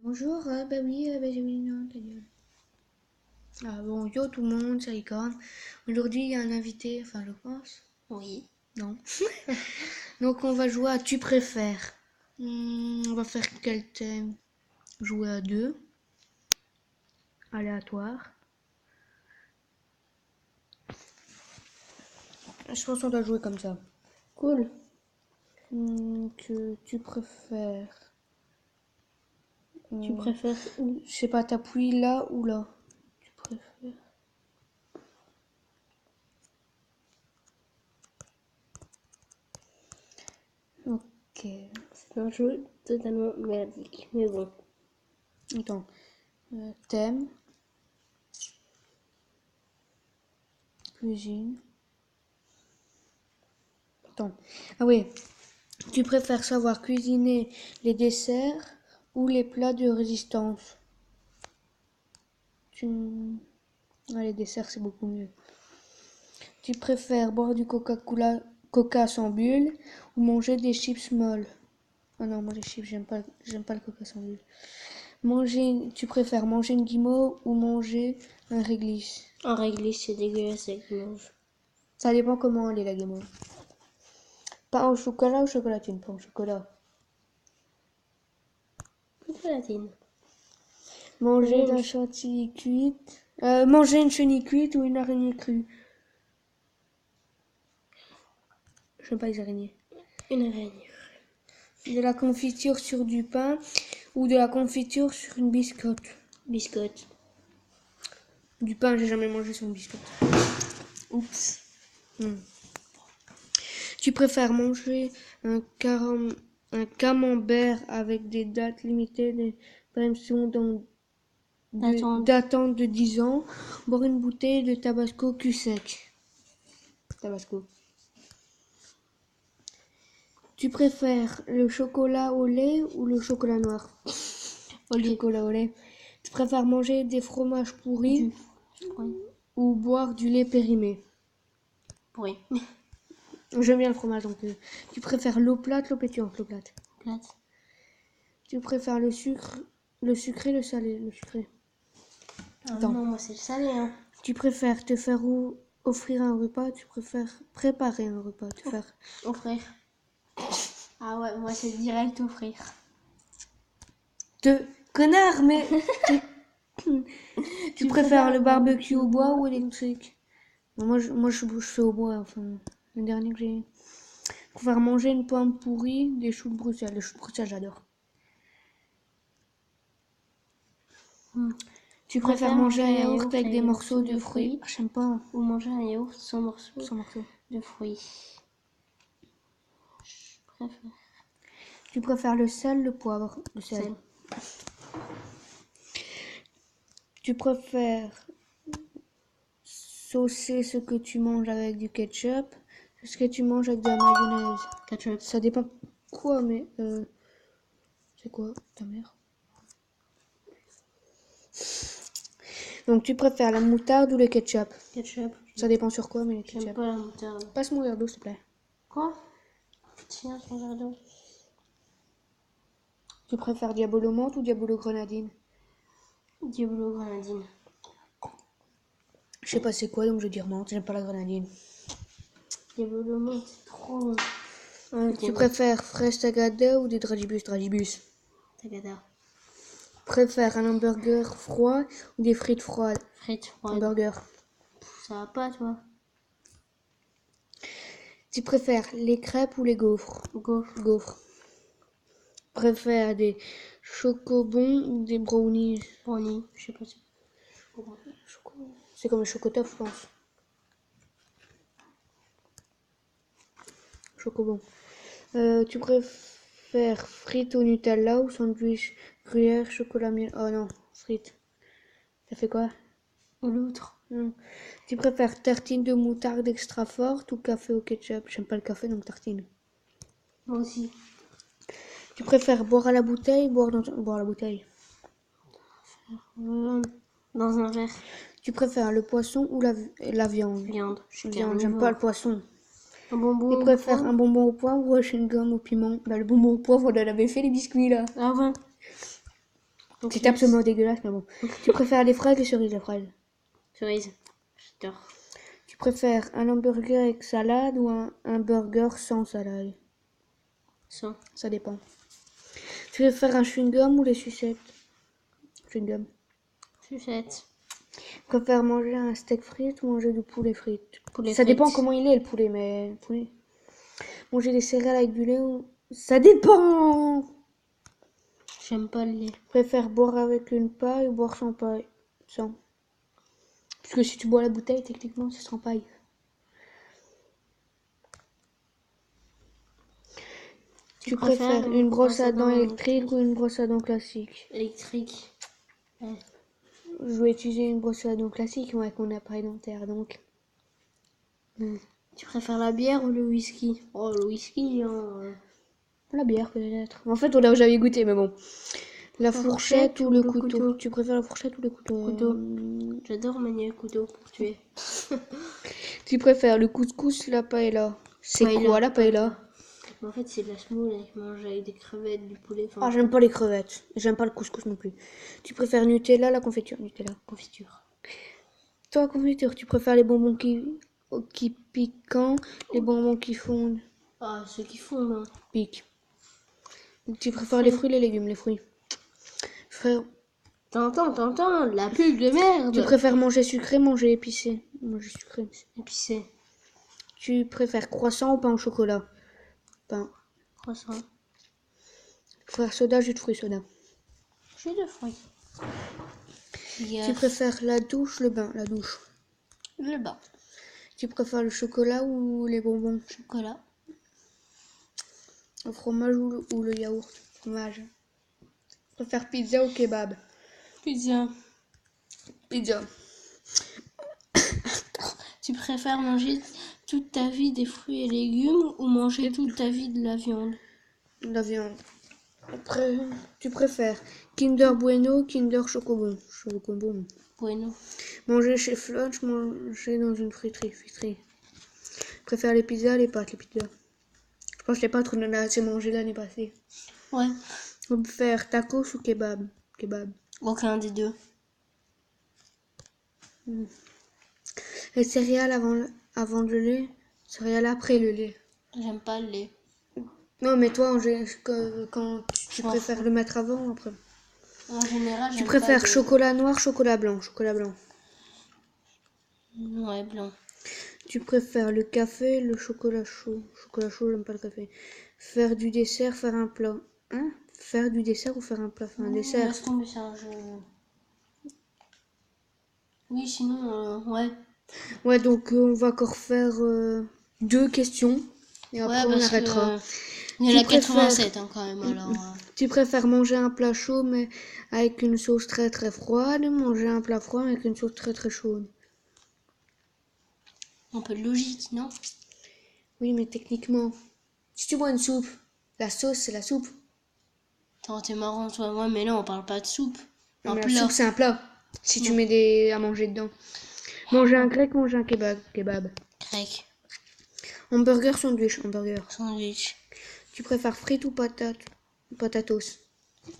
Bonjour, bah oui, j'ai mis non, ta gueule. Ah bon, yo tout le monde, c'est Ricorne. Aujourd'hui, il y a un invité, enfin je pense. Oui. Non. Donc on va jouer à Tu préfères. On va faire quel thème? Jouer à deux. Aléatoire. Je pense qu'on doit jouer comme ça. Cool. Que tu préfères. Tu préfères où? Je sais pas, t'appuies là ou là? Tu préfères. Ok. C'est un jeu totalement merdique, mais bon. Attends. Thème. Cuisine. Attends. Ah oui. Tu préfères savoir cuisiner les desserts ou les plats de résistance? Ah, les desserts, c'est beaucoup mieux. Tu préfères boire du Coca sans bulle ou manger des chips molles? Ah non, moi les chips, j'aime pas le Coca sans bulle. Tu préfères manger une guimauve ou manger un réglisse? En réglisse, c'est dégueulasse avec mange. Ça dépend comment elle est la guimauve. Pain au chocolat ou chocolatine? Pain au chocolat. Chocolatine. Manger de la Mange. chantilly cuite. Manger une chenille cuite ou une araignée crue? J'aime pas les araignées. Une araignée. De la confiture sur du pain ou de la confiture sur une biscotte? Biscotte. Du pain, j'ai jamais mangé sur une biscotte. Oups. Tu préfères manger un camembert avec des dates limitées des permissions datant de 10 ans, boire une bouteille de tabasco cul sec? Tabasco. Tu préfères le chocolat au lait ou le chocolat noir? Au lait. Chocolat au lait. Tu préfères manger des fromages pourris ou boire du lait périmé? Oui. J'aime bien le fromage donc. Tu préfères l'eau plate, l'eau pétillante? L'eau plate. Plate. Tu préfères le sucré, le salé? Le sucré. Attends. Non, moi c'est le salé, hein. Tu préfères te faire offrir un repas? Tu préfères préparer un repas? Offrir. Ah ouais, moi c'est direct offrir. Connard, mais tu préfères le barbecue au bois ou électrique? Moi, je fais au bois. Enfin, le dernier que j'ai. Tu préfères manger une pomme pourrie, des choux de Bruxelles? Les choux de Bruxelles, j'adore. Tu préfères manger un yaourt avec des morceaux de fruits? Ah, j'aime pas. Ou manger un yaourt sans morceaux De fruits. Je préfère. Tu préfères le sel, le poivre? Le sel. Tu préfères saucer ce que tu manges avec du ketchup, ce que tu manges avec de la mayonnaise? Ketchup. Ça dépend quoi, mais c'est quoi ta mère? Donc tu préfères la moutarde ou le ketchup? Ketchup. Ça dépend sur quoi, mais le ketchup. J'aime pas la moutarde. Passe-moi un verre d'eau, s'il te plaît. Quoi? Tiens, ton verre d'eau. Tu préfères Diabolo menthe ou Diabolo grenadine? Diablo grenadine. Je sais pas c'est quoi, donc je vais dire menthe. J'aime pas la grenadine. Diablo menthe, c'est trop bon. Tu préfères fraise tagada ou des dragibus? Dragibus. Tagada. Préfères un hamburger froid ou des frites froides? Frites froides. Hamburger. Ça va pas, toi? Tu préfères les crêpes ou les gaufres? Gaufres. Préfères des chocobons ou des brownies? Brownie, je sais pas si. C'est comme le chocotoff, je pense. Chocobon. Tu préfères frites au Nutella ou sandwich gruyère, chocolat miel? Oh non, frites. Ça fait quoi? L'autre. Tu préfères tartine de moutarde extra forte ou café au ketchup? J'aime pas le café, donc tartine. Moi aussi. Tu préfères boire à la bouteille ou boire à la bouteille? Dans un verre. Tu préfères le poisson ou la viande? Viande. J'aime pas le poisson. Un bonbon. Tu préfères un bonbon au poivre ou un chewing-gum au piment? Bah, le bonbon au poivre, on en avait fait les biscuits là. Ah ouais. C'est absolument dégueulasse, mais bon. Tu préfères les fraises ou les cerises, les fraises? Cerise. J'adore. Tu préfères un hamburger avec salade ou un burger sans salade? Sans. Ça dépend. Tu préfères un chewing-gum ou les sucettes? Chewing-gum. Sucette. Tu préfères manger un steak frites ou manger du poulet frites? Poulet Ça dépend frites. comment il est le poulet, mais poulet. Manger des céréales avec du lait ou... Ça dépend! J'aime pas le lait. Tu préfères boire avec une paille ou boire sans paille? Sans. Parce que si tu bois la bouteille, techniquement, c'est sans paille. Tu préfères une brosse à dents électrique ou une brosse à dents classique? Électrique. Ouais. Je vais utiliser une brosse à dents classique moi, avec mon appareil dentaire, donc. Tu préfères la bière ou le whisky? Oh, le whisky, hein. La bière peut-être. En fait, on l'a jamais goûté, mais bon. La fourchette ou le couteau? Tu préfères la fourchette ou le couteau? Couteau. J'adore manier le couteau pour tuer. Tu préfères le couscous, la paella? C'est Paella. quoi la paella? En fait, c'est de la semoule avec manger avec des crevettes, du poulet. Ah, j'aime pas les crevettes. J'aime pas le couscous non plus. Tu préfères Nutella, la confiture? Nutella. Confiture. Toi, confiture, tu préfères les bonbons qui piquent, les bonbons qui fondent? Ah, ceux qui fondent. Hein. Pique. Tu préfères les fruits, les légumes, les fruits? Frère, T'entends, la pub de merde. tu préfères manger sucré, manger épicé? Manger sucré. Épicé. Tu préfères croissant ou pain au chocolat? Pain. Croissant. Frère soda, jus de fruits soda. Jus de fruits. Tu préfères la douche, le bain? La douche. Le bain. Tu préfères le chocolat ou les bonbons? Chocolat. Le fromage ou le yaourt? Fromage. Tu préfères pizza ou kebab? Pizza. Pizza. Tu préfères manger toute ta vie des fruits et légumes ou manger toute ta vie de la viande? La viande. Après, tu préfères Kinder Bueno, Kinder Chocobon? Chocobon. Bueno. Manger chez Flunch, manger dans une friterie. Tu préfères les pizzas, les pâtes, les pizzas? Je pense que les pâtes, on en a assez mangé l'année passée. Ouais. On peut faire tacos ou kebab? Kebab. Aucun des deux. Les céréales avant le lait, céréales après le lait. J'aime pas le lait. Non, mais toi, quand tu m'en préfères le mettre avant ou après? En général, Tu j'aime préfères pas chocolat noir, chocolat blanc? Chocolat blanc. Ouais, blanc. Tu préfères le café, le chocolat chaud? Chocolat chaud, j'aime pas le café. Faire du dessert, faire un plat. Hein? Faire du dessert ou faire un plat? Faire un dessert. Laisse tomber ça, Oui, sinon, ouais. Ouais, donc on va encore faire 2 questions. Et après, on parce arrêtera. Il y en a Tu préfères- 87 hein, quand même, alors. Tu préfères manger un plat chaud mais avec une sauce très très froide, manger un plat froid avec une sauce très très chaude? Un peu de logique, non? Oui, mais techniquement, si tu bois une soupe, la sauce c'est la soupe. Attends, t'es marrant, toi. Ouais, mais là, on parle pas de soupe. Non, Un mais la plat. soupe c'est un plat. Si tu mets à manger dedans. Manger un grec, manger un kebab. Grec. Hamburger, sandwich, hamburger. Sandwich. Tu préfères frites ou patatos?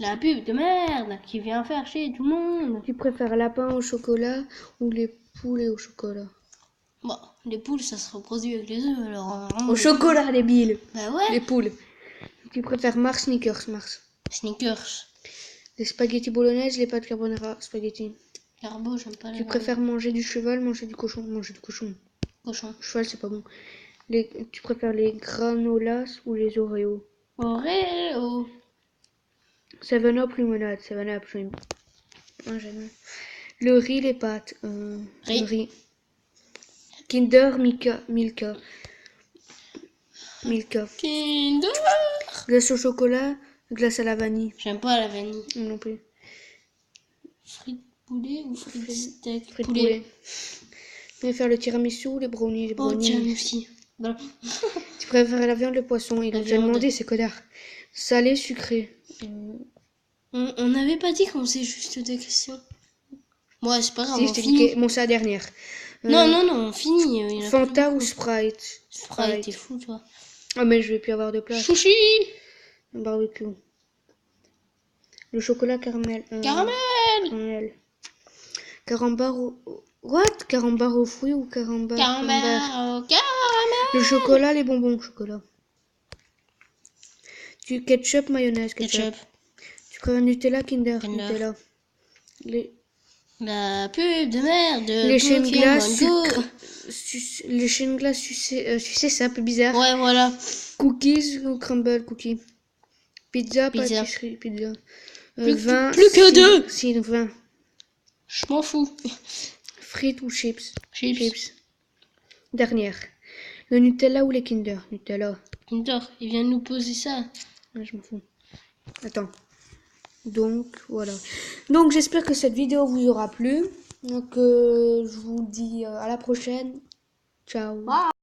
La pub de merde qui vient faire chier tout le monde. Tu préfères lapin au chocolat ou les poulets au chocolat? Bon, les poules, ça se reproduit avec les œufs, alors. Au chocolat, les billes. Bah ouais. Les poules. Tu préfères Mars, Snickers, Mars? Snickers. Les spaghettis bolognaise, les pâtes carbonara, spaghetti. Carbo, j'aime pas les. Tu préfères manger du cheval, manger du cochon? Manger du cochon. Cochon. Cheval, c'est pas bon. Tu préfères les granolas ou les Oreos? Oreo. 7-Up, limonade. 7-Up, j'aime. Ah, j'aime. Le riz, les pâtes. Riz. Le riz. Kinder, Milka. Kinder. Glace au chocolat, glace à la vanille. J'aime pas la vanille. Non plus. Frites poulet ou frites steak? Frites poulet. Tu préfères le tiramisu ou les brownies? Oh, tiramisu. Bon. Tu préfères la viande, le poisson? Il a déjà viande. demandé, c'est connard. Salé, sucré. On n'avait pas dit qu'on faisait juste des questions. Ouais, c'est pas grave, Si, on je t'ai finit. dit bon, c'est la dernière. Non, on finit. Il y en a Fanta plus ou beaucoup. Sprite? Sprite, t'es fou, toi. Ah, mais je vais plus avoir de place. Sushi. Barbecue. Le chocolat caramel. Caramel. Caramel. Carambar au... What? Carambar aux fruits ou carambar? Caramel. Le chocolat, les bonbons au chocolat. Du ketchup, mayonnaise, ketchup. Du Nutella, Kinder, Nutella. La pub de merde. Les chaînes glaces, Mango. les chaînes glaces sucées, c'est un peu bizarre. Ouais, voilà. Cookies ou crumble cookies. Pizza, pâtisserie, pizza. Vin, plus que deux. Si, vin. Je m'en fous. Frites ou chips. Chips. Dernière. Le Nutella ou les Kinder. Nutella. Kinder, il vient de nous poser ça. Ouais, je m'en fous. Attends. Donc, voilà. Donc, j'espère que cette vidéo vous aura plu. Donc, je vous dis à la prochaine. Ciao. Bye.